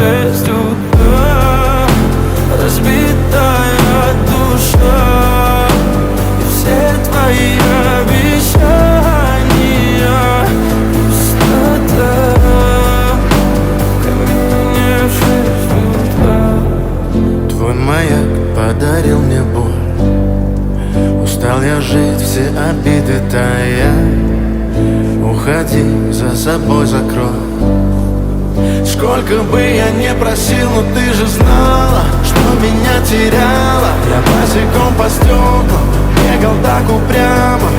6 утра, разбитая душа, и все твои обещания пустота. Ко мне в 6 утра. Твой маяк подарил мне боль. Устал я жить, все обиды тая. Уходи, за собой закрой. Сколько бы я не просил, но ты же знала, что меня теряла. Я босиком по стеклам бегал так упрямо.